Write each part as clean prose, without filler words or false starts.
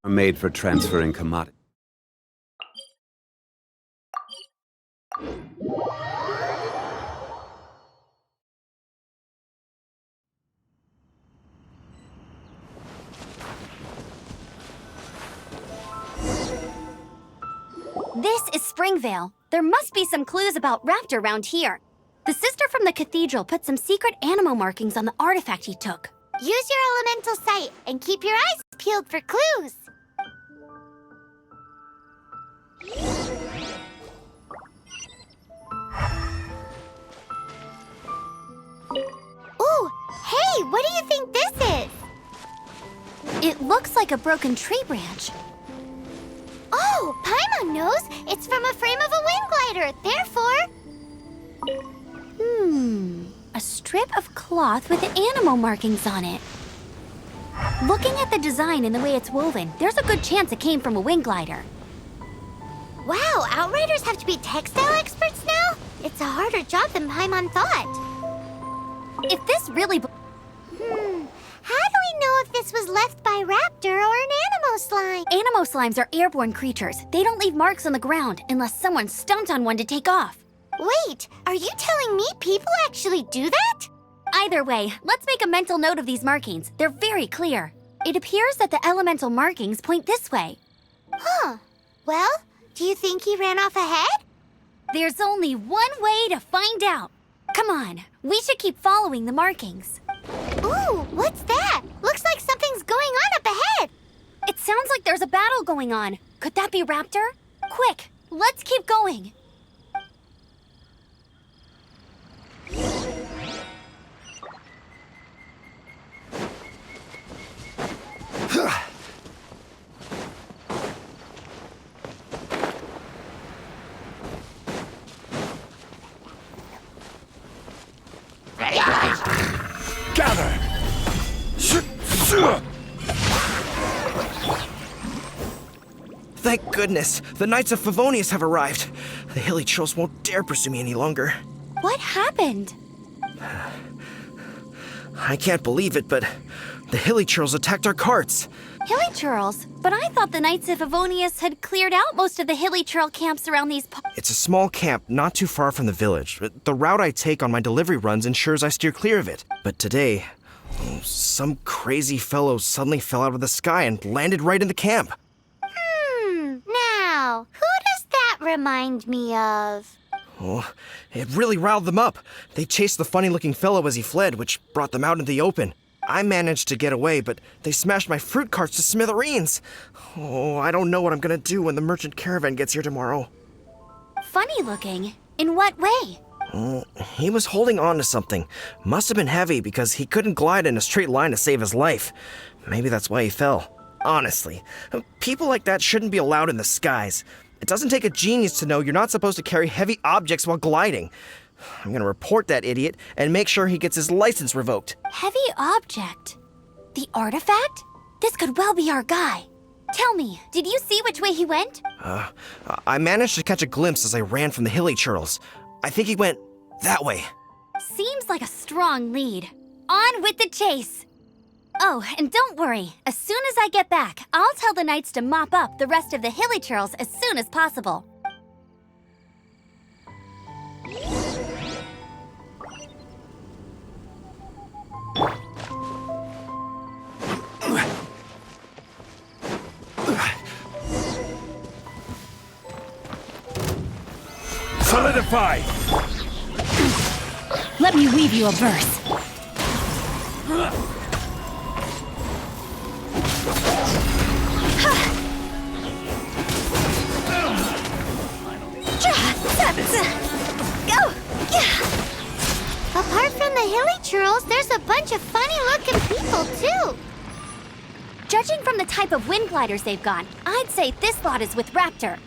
are made for transferring commodities. This is Springvale. There must be some clues about Raptor around here. The sister from the cathedral put some secret animal markings on the artifact he took. Use your elemental sight and keep your eyes peeled for clues. Ooh, hey, what do you think this is? It looks like a broken tree branch. Oh, Paimon knows. It's from a frame of a wind glider, therefore... A strip of cloth with animal markings on it. Looking at the design and the way it's woven, there's a good chance it came from a wind glider. Wow, Outriders have to be textile experts now? It's a harder job than Paimon thought. If this really... How do we know if this was left by Raptor or an animal slime? Animal slimes are airborne creatures. They don't leave marks on the ground unless someone stomps on one to take off. Wait, are you telling me people actually do that? Either way, let's make a mental note of these markings. They're very clear. It appears that the elemental markings point this way. Huh. Well, do you think he ran off ahead? There's only one way to find out. Come on, we should keep following the markings. Ooh, what's that? Looks like something's going on up ahead. It sounds like there's a battle going on. Could that be Raptor? Quick, let's keep going. Gather! Thank goodness, the Knights of Favonius have arrived. The hilly trolls won't dare pursue me any longer. What happened? I can't believe it, but the hilly trolls attacked our carts. Hilly churls? But I thought the Knights of Favonius had cleared out most of the hilly churl camps around these It's a small camp not too far from the village. The route I take on my delivery runs ensures I steer clear of it. But today, some crazy fellow suddenly fell out of the sky and landed right in the camp. Now, who does that remind me of? Oh, it really riled them up. They chased the funny-looking fellow as he fled, which brought them out into the open. I managed to get away, but they smashed my fruit carts to smithereens. Oh, I don't know what I'm gonna do when the merchant caravan gets here tomorrow. Funny looking? In what way? He was holding on to something. Must have been heavy because he couldn't glide in a straight line to save his life. Maybe that's why he fell. Honestly, people like that shouldn't be allowed in the skies. It doesn't take a genius to know you're not supposed to carry heavy objects while gliding. I'm gonna report that idiot and make sure he gets his license revoked. Heavy object? The artifact? This could well be our guy. Tell me, did you see which way he went? I managed to catch a glimpse as I ran from the hilly churls. I think he went that way. Seems like a strong lead. On with the chase! Oh, and don't worry. As soon as I get back, I'll tell the Knights to mop up the rest of the hilly churls as soon as possible. Solidify! Let me weave you a verse. Go! Apart from the hilly churls, there's a bunch of funny-looking people, too. Judging from the type of wind gliders they've got, I'd say this lot is with Raptor.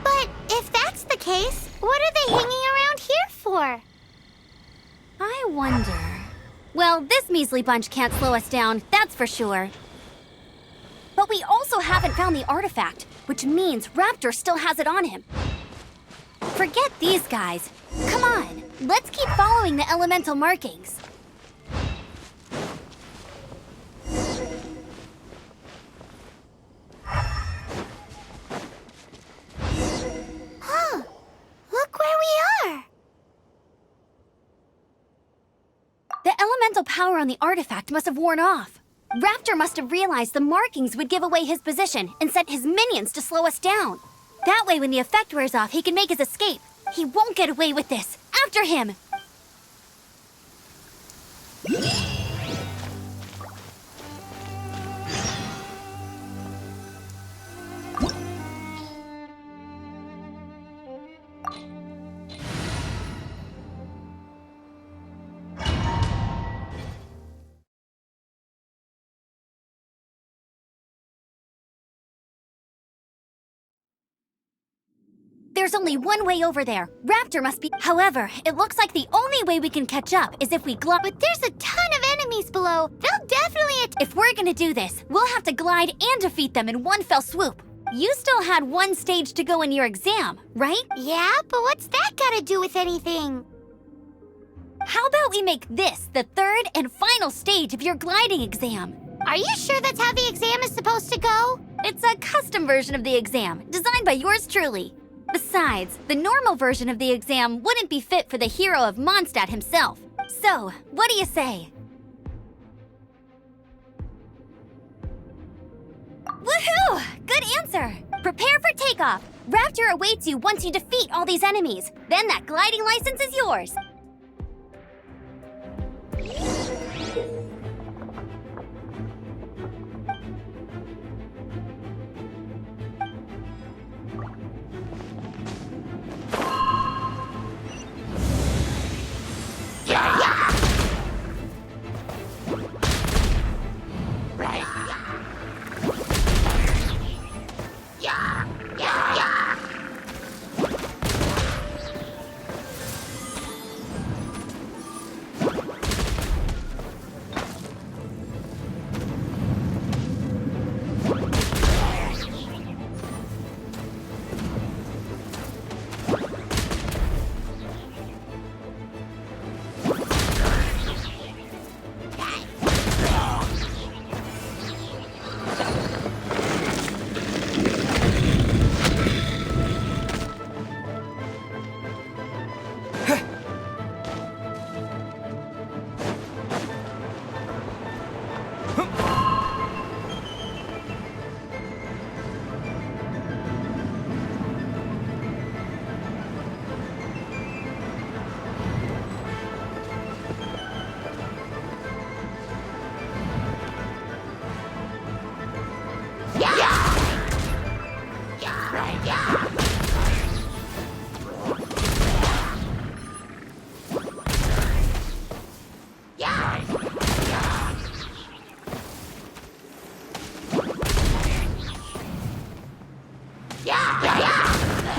But if that's the case, what are they hanging around here for? I wonder... Well, this measly bunch can't slow us down, that's for sure. But we also haven't found the artifact, which means Raptor still has it on him. Forget these guys. Come on, let's keep following the elemental markings. elemental power on the artifact must have worn off. Raptor must have realized the markings would give away his position and sent his minions to slow us down. That way, when the effect wears off, he can make his escape. He won't get away with this. After him! There's only one way over there. Raptor must be... However, it looks like the only way we can catch up is if we glide... But there's a ton of enemies below. They'll definitely If we're gonna do this, we'll have to glide and defeat them in one fell swoop. You still had one stage to go in your exam, right? Yeah, but what's that gotta do with anything? How about we make this the third and final stage of your gliding exam? Are you sure that's how the exam is supposed to go? It's a custom version of the exam, designed by yours truly. Besides, the normal version of the exam wouldn't be fit for the hero of Mondstadt himself. So, what do you say? Woohoo! Good answer! Prepare for takeoff. Raptor awaits you once you defeat all these enemies. Then that gliding license is yours.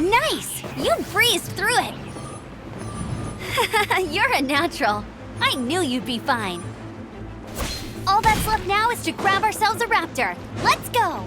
Nice! You breezed through it! You're a natural. I knew you'd be fine. All that's left now is to grab ourselves a raptor. Let's go!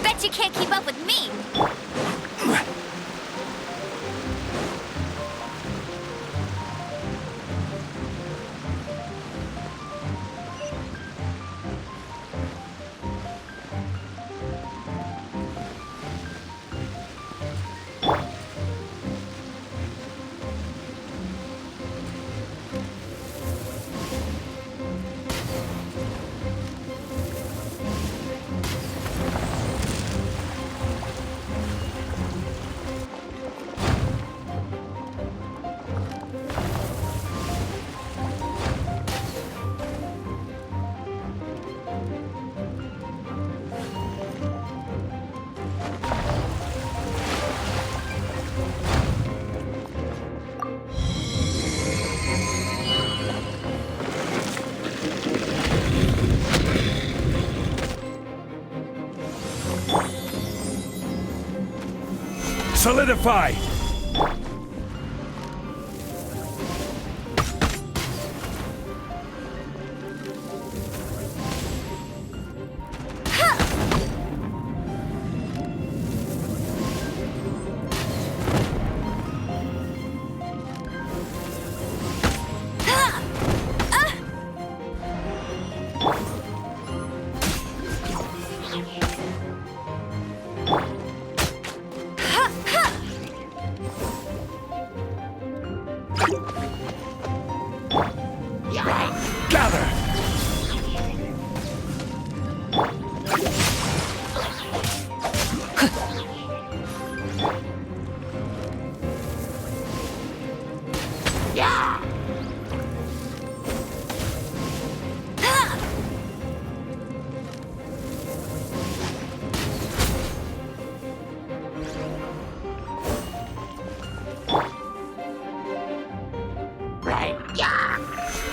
Bet you can't keep up with me! Solidify! Gather!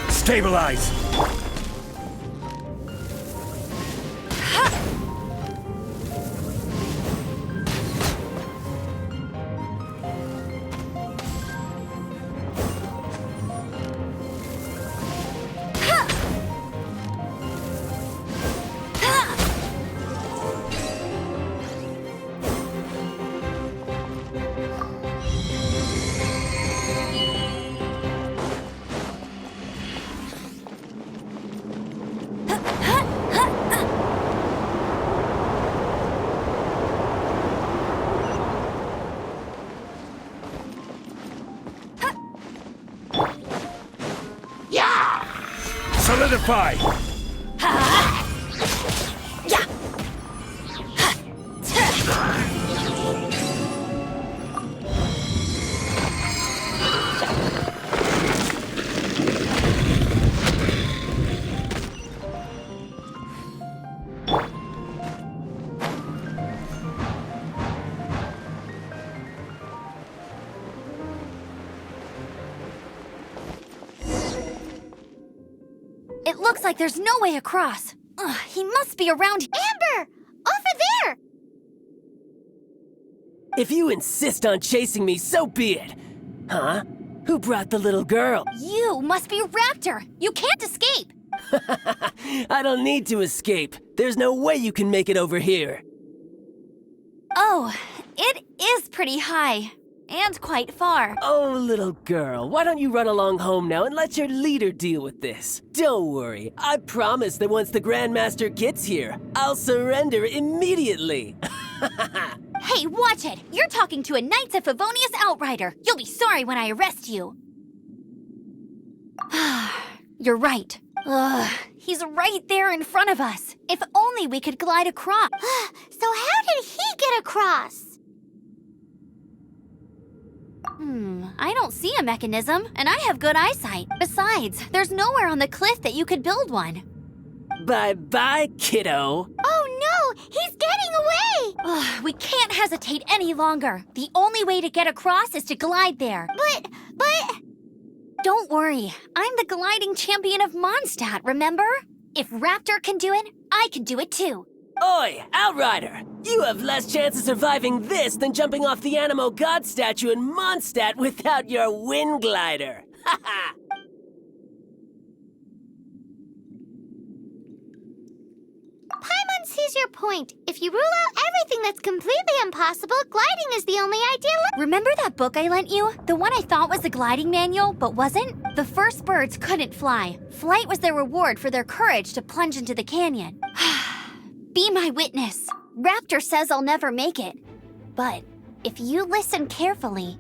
Stabilize! Solidify! It looks like there's no way across. Ugh, he must be around here. Amber! Over there! If you insist on chasing me, so be it. Huh? Who brought the little girl? You must be Raptor. You can't escape. I don't need to escape. There's no way you can make it over here. Oh, it is pretty high. And quite far. Oh, little girl, why don't you run along home now and let your leader deal with this? Don't worry, I promise that once the Grandmaster gets here, I'll surrender immediately. Hey, watch it! You're talking to a Knights of Favonius outrider. You'll be sorry when I arrest you. You're right. Ugh, he's right there in front of us. If only we could glide across. So how did he get across? I don't see a mechanism, and I have good eyesight. Besides, there's nowhere on the cliff that you could build one. Bye-bye, kiddo. Oh no! He's getting away! Ugh, we can't hesitate any longer. The only way to get across is to glide there. But... Don't worry, I'm the gliding champion of Mondstadt, remember? If Raptor can do it, I can do it too. Oi, Outrider! You have less chance of surviving this than jumping off the Animo God statue in Mondstadt without your wind glider. Ha ha! Paimon sees your point. If you rule out everything that's completely impossible, gliding is the only ideal. Remember that book I lent you? The one I thought was the gliding manual, but wasn't? The first birds couldn't fly. Flight was their reward for their courage to plunge into the canyon. Be my witness. Raptor says I'll never make it. But if you listen carefully...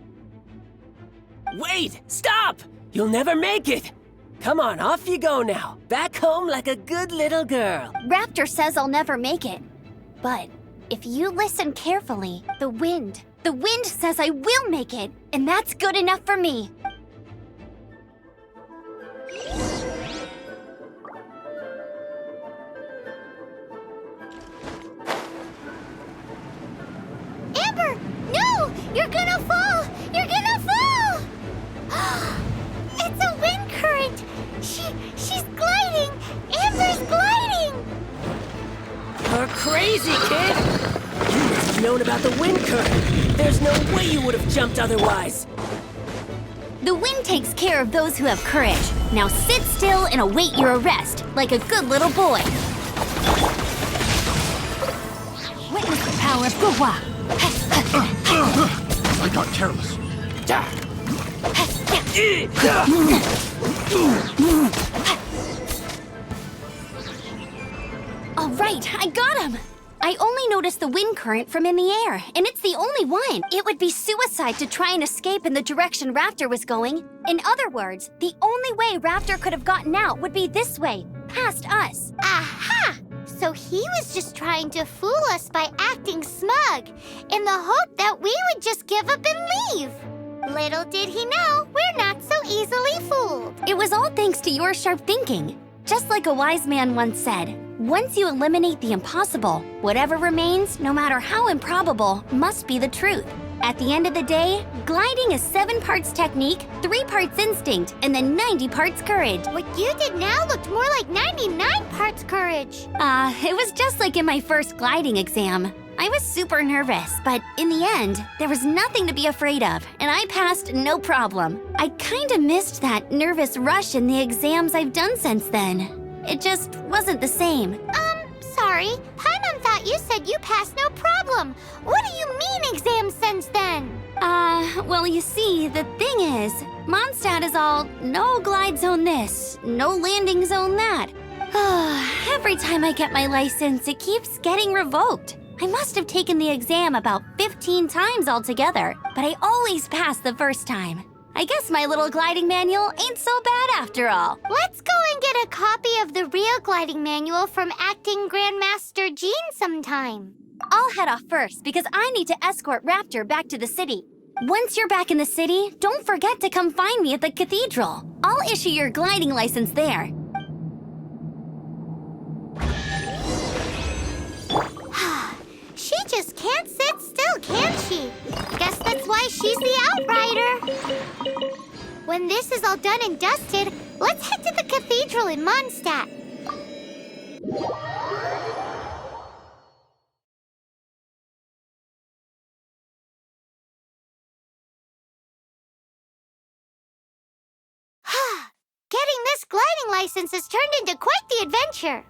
Wait! Stop! You'll never make it! Come on, off you go now. Back home like a good little girl. Raptor says I'll never make it. But if you listen carefully, the wind says I will make it, and that's good enough for me. Amber! No! You're gonna fall! You're gonna fall! It's a wind current! She's gliding! Amber's gliding! You're crazy, kid! You have known about the wind current. There's no way you would have jumped otherwise. The wind takes care of those who have courage. Now sit still and await your arrest, like a good little boy. Witness the power of Guhua. I got careless. All right, I got him. I only noticed the wind current from in the air, and it's the only one. It would be suicide to try and escape in the direction Raptor was going. In other words, the only way Raptor could have gotten out would be this way, past us. Aha! So he was just trying to fool us by acting smug, in the hope that we would just give up and leave. Little did he know, we're not so easily fooled. It was all thanks to your sharp thinking. Just like a wise man once said, once you eliminate the impossible, whatever remains, no matter how improbable, must be the truth. At the end of the day, gliding is 7 parts technique, 3 parts instinct, and then 90 parts courage. What you did now looked more like 99 parts courage. It was just like in my first gliding exam. I was super nervous, but in the end, there was nothing to be afraid of, and I passed no problem. I kinda missed that nervous rush in the exams I've done since then. It just wasn't the same. Sorry. Paimon thought you said you passed no problem. What do you mean exams since then? Well, you see, the thing is, Mondstadt is all, no glide zone this, no landing zone that. Every time I get my license, it keeps getting revoked. I must have taken the exam about 15 times altogether, but I always pass the first time. I guess my little gliding manual ain't so bad after all. Let's go and get a copy of the real gliding manual from Acting Grandmaster Jean sometime. I'll head off first because I need to escort Raptor back to the city. Once you're back in the city, don't forget to come find me at the cathedral. I'll issue your gliding license there. She just can't sit still, can she? Guess that's why she's the outrider. When this is all done and dusted, let's head to the cathedral in Mondstadt. Getting this gliding license has turned into quite the adventure.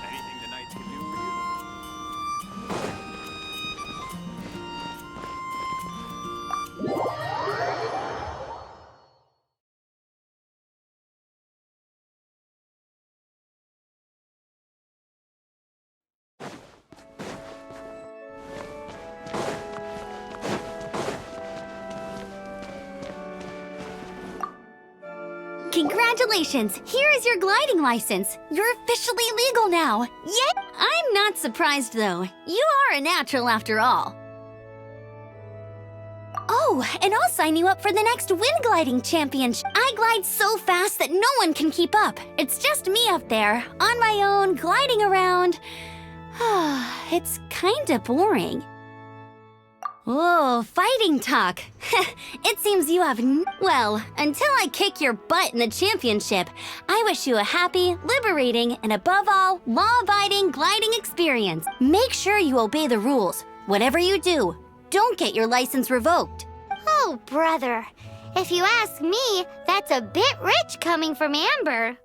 Anything the knights can do for you? Congratulations! Here is your gliding license. You're officially legal now. Yay! I'm not surprised, though. You are a natural after all. Oh, and I'll sign you up for the next wind gliding championship. I glide so fast that no one can keep up. It's just me up there, on my own, gliding around. It's kinda boring. Oh, fighting talk. It seems you have well, until I kick your butt in the championship, I wish you a happy, liberating, and above all, law-abiding gliding experience. Make sure you obey the rules. Whatever you do, don't get your license revoked. Oh, brother. If you ask me, that's a bit rich coming from Amber.